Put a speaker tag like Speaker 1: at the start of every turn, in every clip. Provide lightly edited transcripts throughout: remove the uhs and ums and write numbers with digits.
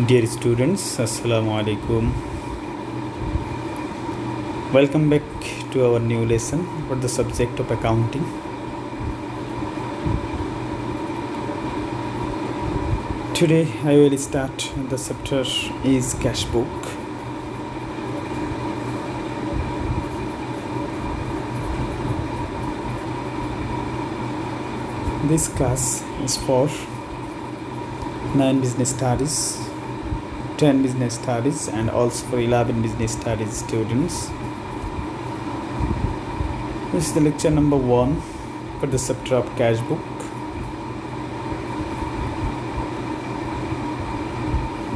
Speaker 1: Dear students, Assalamu alaikum. Welcome back to our new lesson for the subject of accounting. Today I will start the chapter is cash book. This class is for 9 business studies, 10 business studies and also for 11 business studies students. This is the lecture number 1 for the chapter of cash book.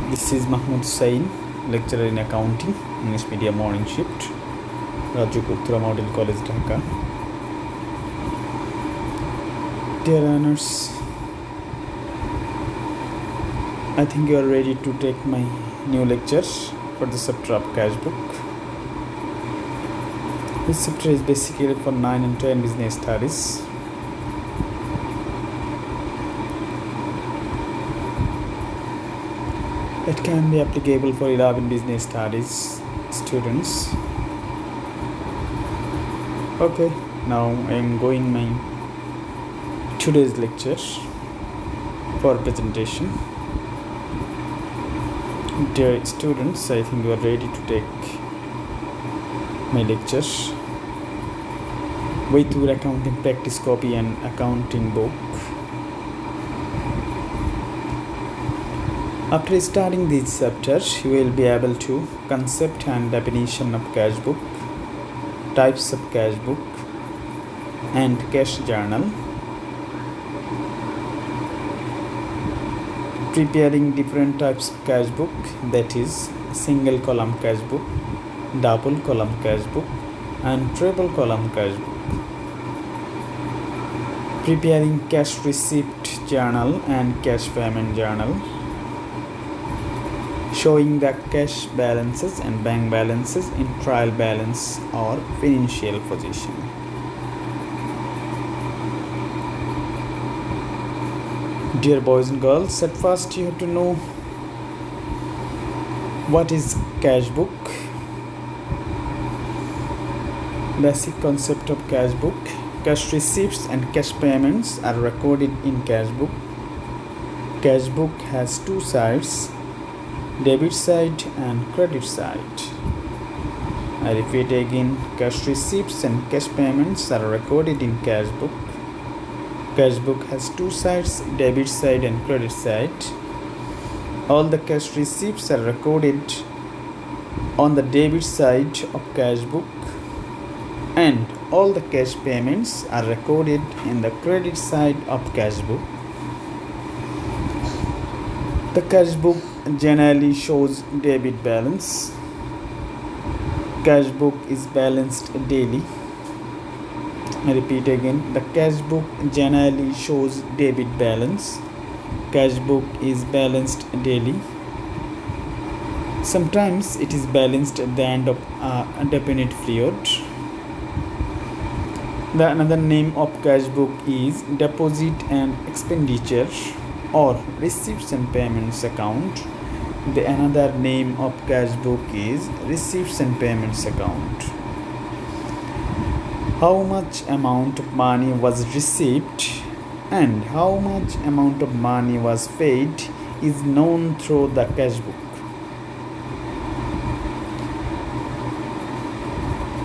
Speaker 1: This is Mahmoud Sain, lecturer in accounting, English media morning shift, Raju Kutra Model College, Dhaka. Dear learners, I think you are ready to take my new lectures for the chapter of cash book. This chapter is basically for 9 and 10 business studies. It can be applicable for 11 business studies students. Okay, now I am going my today's lecture for presentation. Dear students, I think you are ready to take my lectures. Way through accounting practice copy and accounting book. After starting these chapters, you will be able to concept and definition of cash book, types of cash book, and cash journal. Preparing different types of cash book, that is single column cash book, double column cash book and triple column cash book. Preparing cash receipt journal and cash payment journal. Showing the cash balances and bank balances in trial balance or financial position. Dear boys and girls, at first you have to know what is cash book. Basic concept of cash book. Cash receipts and cash payments are recorded in cash book. Cash book has two sides, debit side and credit side. I repeat again, cash receipts and cash payments are recorded in cash book. Cash book has two sides, debit side and credit side. All the cash receipts are recorded on the debit side of cash book and all the cash payments are recorded in the credit side of cash book. The cash book generally shows debit balance. Cash book is balanced daily. I repeat again, the cash book generally shows debit balance. Cash book is balanced daily. Sometimes it is balanced at the end of a definite period. The another name of cash book is deposit and expenditure or receipts and payments account. The another name of cash book is receipts and payments account. How much amount of money was received and how much amount of money was paid is known through the cash book.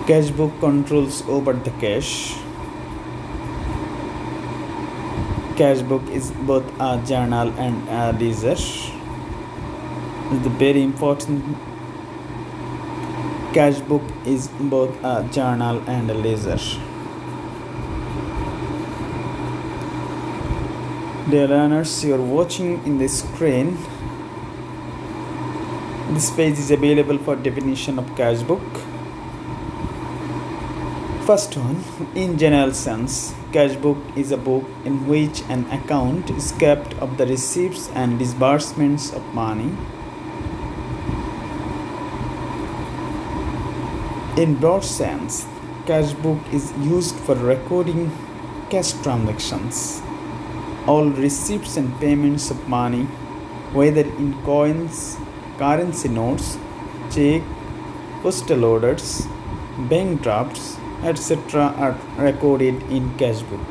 Speaker 1: Cash book controls over the cash. Cash book is both a journal and a ledger. It's very important. Cash book is both a journal and a ledger. Dear learners, you are watching in the screen. This page is available for definition of cash book. First one, in general sense, cash book is a book in which an account is kept of the receipts and disbursements of money. In broad sense, cash book is used for recording cash transactions. All receipts and payments of money whether in coins, currency notes, check, postal orders, bank drafts, etc. are recorded in cash book.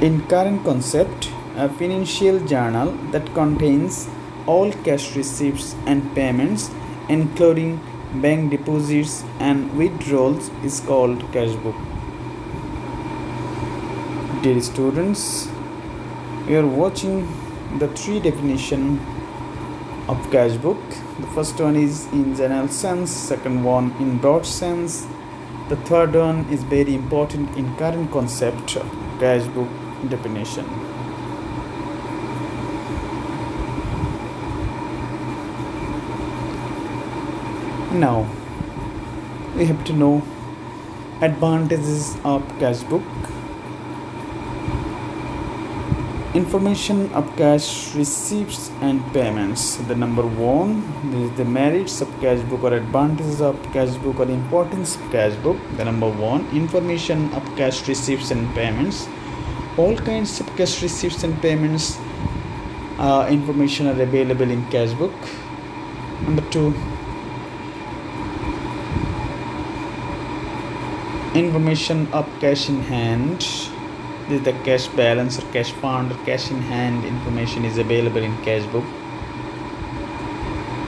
Speaker 1: In current concept, a financial journal that contains all cash receipts and payments, including bank deposits and withdrawals, is called cash book. Dear students, we are watching the three definitions of cash book. The first one is in general sense, second one in broad sense, the third one is very important in current concept of cash book definition. Now we have to know advantages of cash book. Information of cash receipts and payments. The number one is the merits of cash book or advantages of cash book or importance of cash book. The number one, information of cash receipts and payments. All kinds of cash receipts and payments information are available in cash book. Number two, information of cash in hand. This is the cash balance or cash fund or cash in hand information is available in cash book.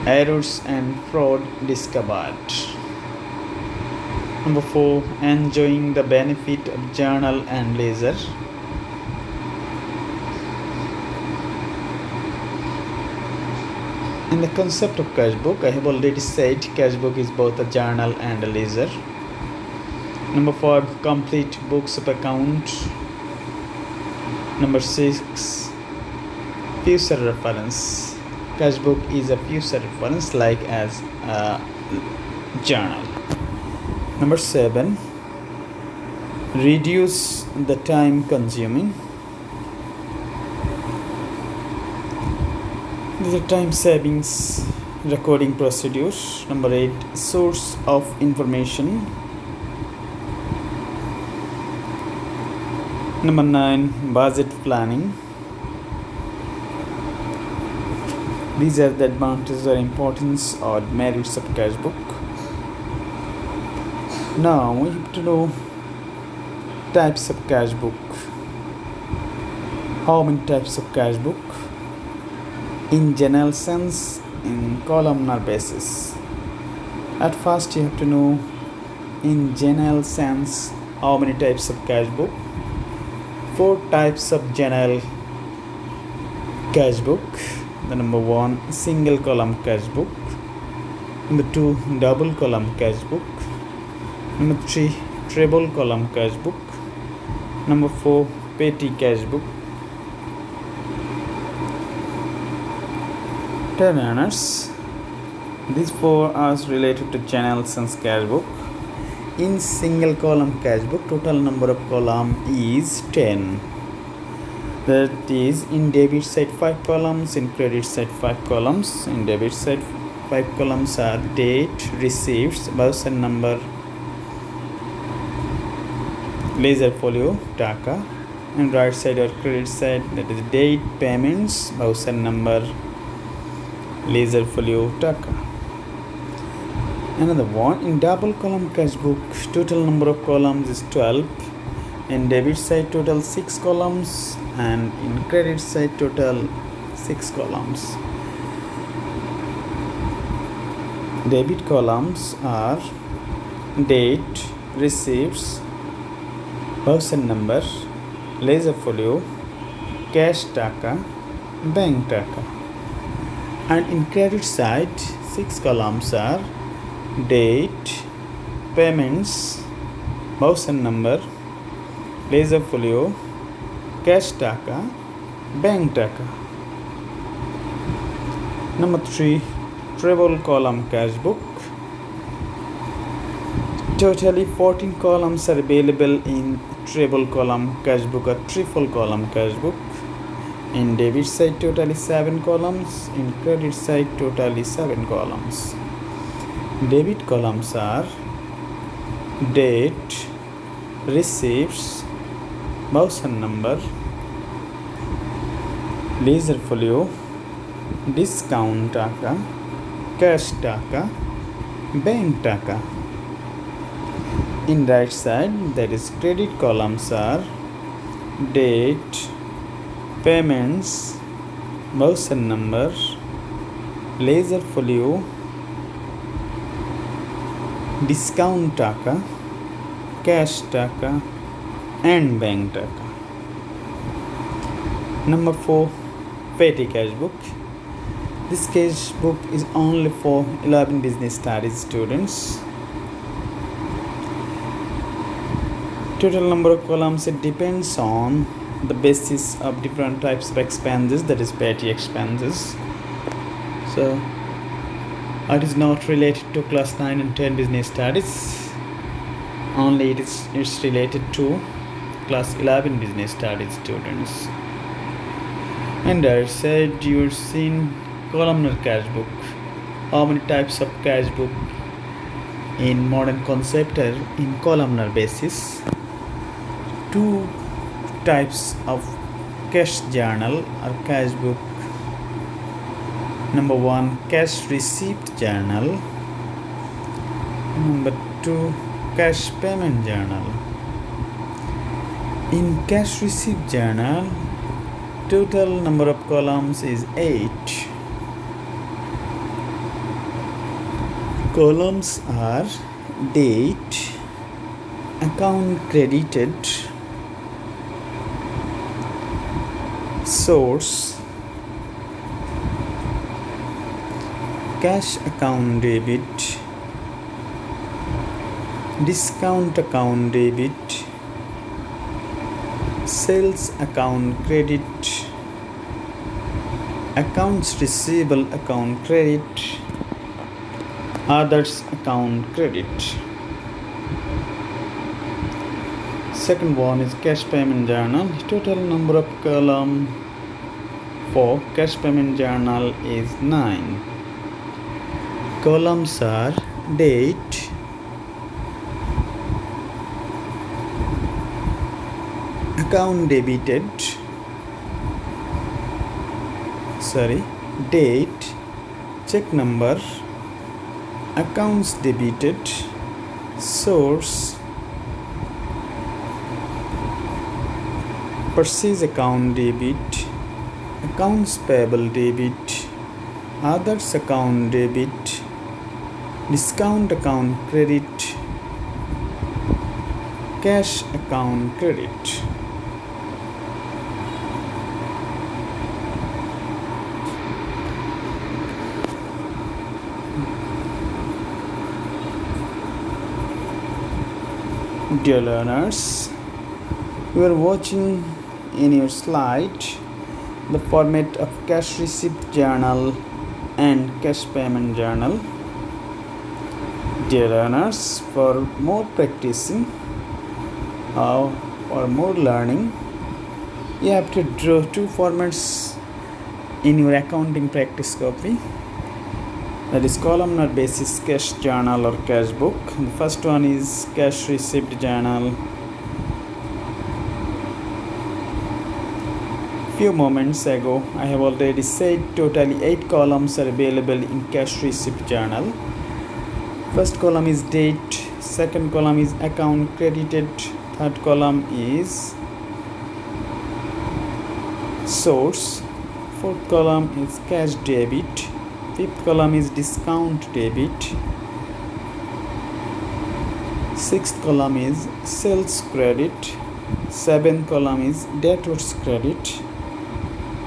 Speaker 1: Errors and fraud discovered. Number four, enjoying the benefit of journal and ledger. In the concept of cash book, I have already said cash book is both a journal and a ledger. Number 5, complete books of account. Number 6, future reference. Cash book is a future reference like as a journal. Number 7, reduce the time consuming. These are time savings recording procedures. Number 8, source of information. Number 9, budget planning. These are the advantages or importance or merits of cash book. Now we have to know types of cash book. How many types of cash book? In general sense, in columnar basis. At first you have to know in general sense how many types of cash book. 4 types of general cash book. The number 1, single column cash book. Number 2, double column cash book. Number 3, treble column cash book. Number 4, petty cash book. 10 learners. These 4 are related to general sense cash book. In single column cash book, total number of column is 10. That is, in debit side 5 columns, in credit side 5 columns. In debit side 5 columns are date, receipts, voucher number, ledger folio, taka. And right side or credit side, that is date, payments, voucher number, ledger folio, taka. Another one, in double column cash book, total number of columns is 12. In debit side total 6 columns and in credit side total 6 columns. Debit columns are date, receipts, voucher number, ledger folio, cash taka, bank taka. And in credit side 6 columns are date, payments, voucher number, ledger folio, cash taka, bank taka. Number 3, treble column cash book. Totally 14 columns are available in treble column cash book or triple column cash book. In debit side totally 7 columns, in credit side totally 7 columns. Debit columns are date, receipts, voucher number, ledger folio, discount টাকা, cash টাকা, bank টাকা. In right side, that is credit columns are date, payments, motion number, ledger folio, discount টাকা, cash টাকা, and bank টাকা. Number 4, petty cash book. This cash book is only for 11 business studies students. Total number of columns, it depends on the basis of different types of expenses, that is petty expenses. So it is not related to class 9 and 10 business studies, only it's related to class 11 business studies students. And I said you've seen columnar cash book. How many types of cash book in modern concept are in columnar basis? 2 types of cash journal or cash book. Number 1, cash receipt journal. Number 2, cash payment journal. In cash receipt journal, total number of columns is 8. Columns are date, account credited, source, cash account debit, discount account debit, sales account credit, accounts receivable account credit, others account credit. Second one is cash payment journal. Total number of column for cash payment journal is 9. Columns are date, account debited, date, check number, accounts debited, source, purchase account debit, accounts payable debit, others account debit, discount account credit, cash account credit. Dear learners, you are watching in your slide the format of cash receipt journal and cash payment journal. Dear learners, for more practicing or more learning, you have to draw 2 formats in your accounting practice copy. That is columnar basis cash journal or cash book. The first one is cash receipt journal. Few moments ago I have already said totally 8 columns are available in cash receipt journal. First column is date, second column is account credited, third column is source, fourth column is cash debit, fifth column is discount debit, sixth column is sales credit, seventh column is debtors credit,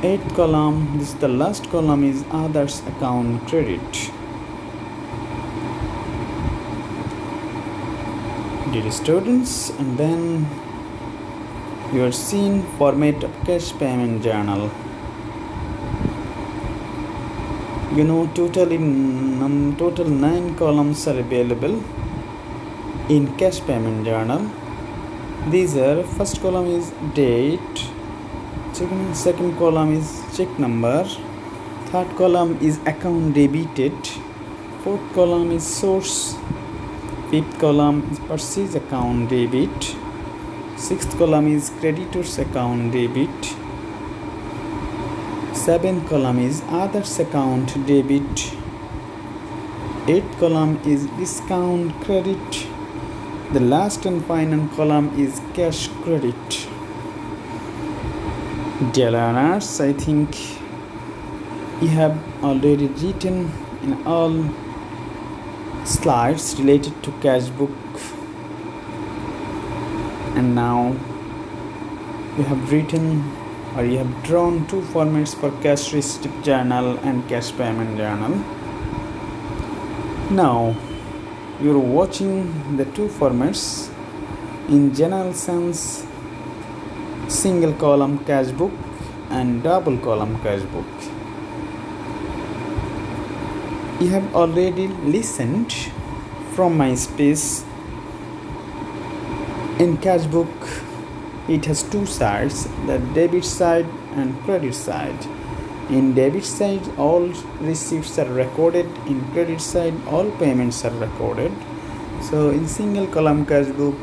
Speaker 1: eighth column, this is the last column, is others account credit. Dear students, and then you are seeing format of cash payment journal. You know, total 9 columns are available in cash payment journal. These are, first column is date, second column is check number, third column is account debited, fourth column is source, fifth column is purchase account debit, sixth column is creditors account debit, Seventh column is others account debit. Eighth column is discount credit. The last and final column is cash credit. Dear learners, I think you have already written in all slides related to cash book, and now you have written or you have drawn two formats for cash receipt journal and cash payment journal. Now you are watching the two formats in general sense: single column cash book and double column cash book. You have already listened from my speech. In cash book, it has two sides, the debit side and credit side. In debit side, all receipts are recorded. In credit side, all payments are recorded. So in single column cash book,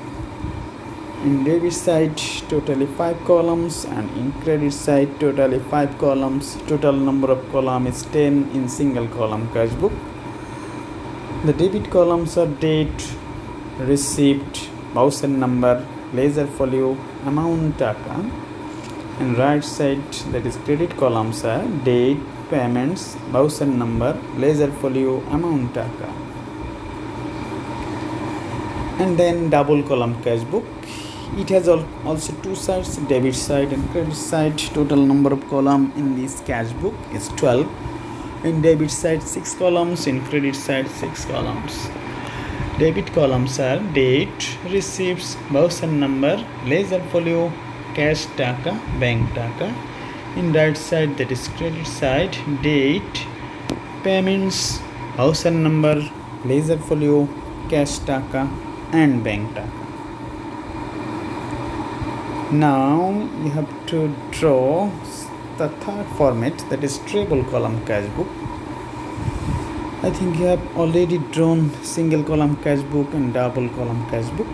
Speaker 1: in debit side totally 5 columns, and in credit side totally 5 columns. Total number of columns is 10 in single column cash book. The debit columns are date, receipt, voucher number, ledger folio, amount taka, and right side, that is credit columns, are date, payments, voucher number, ledger folio, amount taka. And then double column cash book, it has also two sides, debit side and credit side. Total number of columns in this cash book is 12. In debit side 6 columns, in credit side 6 columns. Debit columns are date, receipts, voucher number, ledger folio, cash taka, bank taka. In right side, that is credit side, date, payments, voucher number, ledger folio, cash taka, and bank taka. Now you have to draw the third format, that is treble column cash book. I think you have already drawn single column cash book and double column cash book.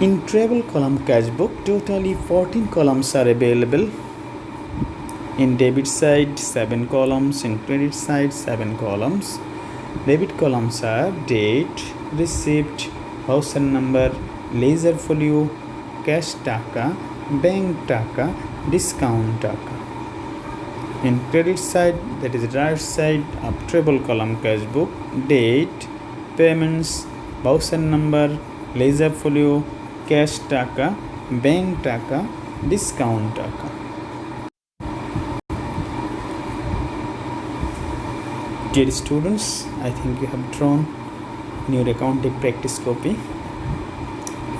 Speaker 1: In treble column cash book, totally 14 columns are available. In debit side 7 columns, in credit side 7 columns. Debit columns are date, receipt, voucher number, ledger folio, cash taka, bank taka, discount taka. In credit side, that is right side of treble column cash book, date, payments, voucher number, ledger folio, cash taka, bank taka, discount taka. Dear students, I think you have drawn in your accounting practice copy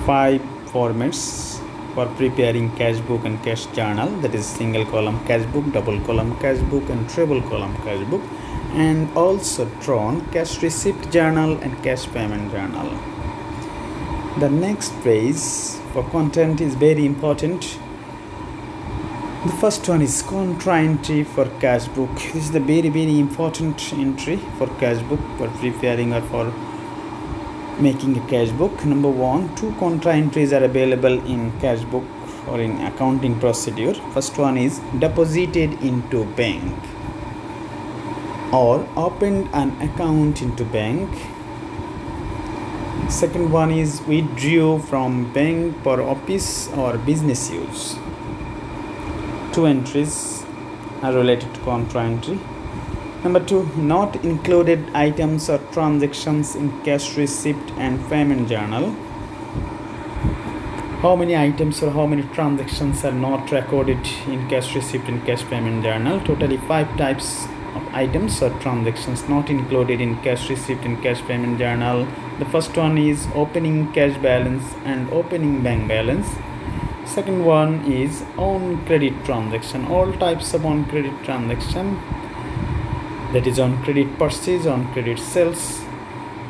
Speaker 1: 5 formats for preparing cash book and cash journal, that is single column cash book, double column cash book, and treble column cash book, and also drawn cash receipt journal and cash payment journal. The next phrase for content is very important. The first one is contra entry for cash book. This is the very important entry for cash book for preparing or for making a cash book. Number 1, 2 contra entries are available in cash book or in accounting procedure. First one is deposited into bank or opened an account into bank. Second one is withdrew from bank for office or business use. 2 entries are related to contra entry. Number 2, not included items or transactions in cash receipt and payment journal. How many items or how many transactions are not recorded in cash receipt and cash payment journal? Totally 5 types of items or transactions not included in cash receipt and cash payment journal. The first one is opening cash balance and opening bank balance. Second one is on credit transaction, all types of on credit transaction, that is on credit purchase, on credit sales.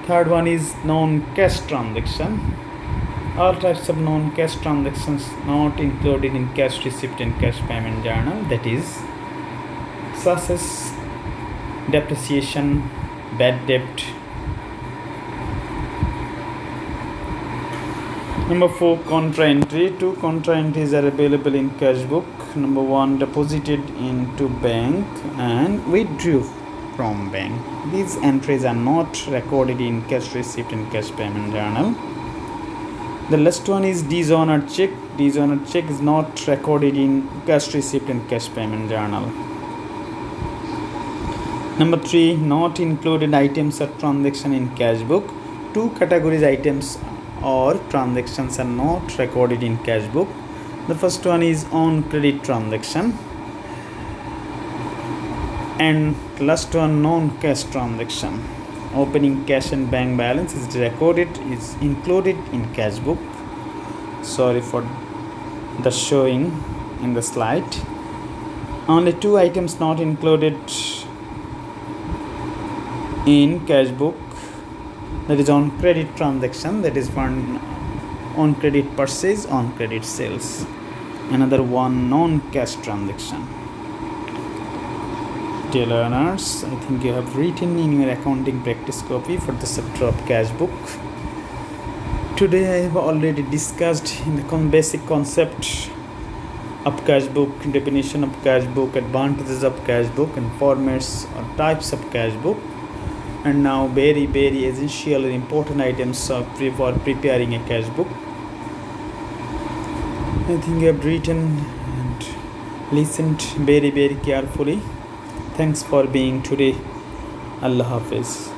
Speaker 1: Third one is non-cash transaction, all types of non-cash transactions not included in cash receipt and cash payment journal, that is such as depreciation, bad debt, Number 4, contra entry. Two contra entries are available in cash book. Number 1, deposited into bank and withdrew from bank. These entries are not recorded in cash receipt and cash payment journal. The last one is dishonored check. Dishonored check is not recorded in cash receipt and cash payment journal. Number 3, not included items or transaction in cash book. Two categories items or transactions are not recorded in cash book. The first one is on credit transaction, and last one non-cash transaction. Opening cash and bank balance is included in cash book. Sorry for the showing in the slide. Only two items not included in cash book, that is on credit transaction, that is one on credit purchase, on credit sales. Another one non-cash transaction. Dear learners, I think you have written in your accounting practice copy for the chapter of cash book. Today I have already discussed in the basic concept of cash book, definition of cash book, advantages of cash book, and formats or types of cash book. And now very essential and important items for preparing a cash book. I think you have written and listened very carefully. Thanks for being today. Allah Hafiz.